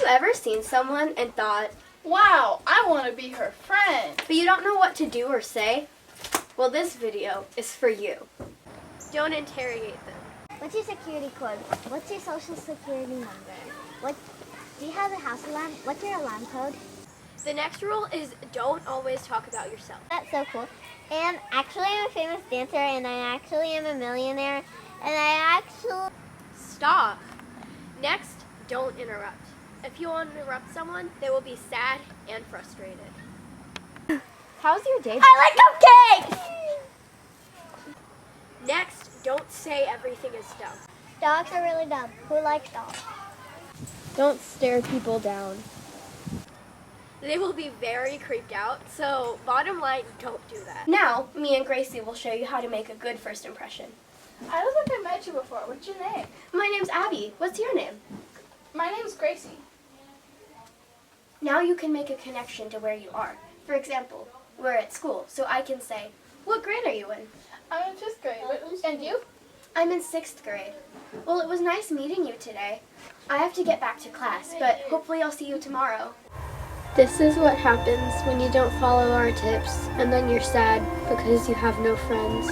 you ever seen someone and thought, wow, I want to be her friend, but you don't know what to do or say? Well, this video is for you. Don't interrogate them. What's your security code? What's your social security number? Do you have a house alarm? What's your alarm code? The next rule is don't always talk about yourself. That's so cool. And actually, I'm a famous dancer, and I actually am a millionaire, and I actually... Stop. Next, don't interrupt. If you interrupt someone, they will be sad and frustrated. How's your day? I like cupcakes! Next, don't say everything is dumb. Dogs are really dumb. Who likes dogs? Don't stare people down. They will be very creeped out, so bottom line, don't do that. Now, me and Gracie will show you how to make a good first impression. I don't think I met you before. What's your name? My name's Abby. What's your name? My name's Gracie. Now you can make a connection to where you are. For example, we're at school, so I can say, what grade are you in? I'm in 5th grade. And you? I'm in 6th grade. Well, it was nice meeting you today. I have to get back to class, but hopefully I'll see you tomorrow. This is what happens when you don't follow our tips, and then you're sad because you have no friends.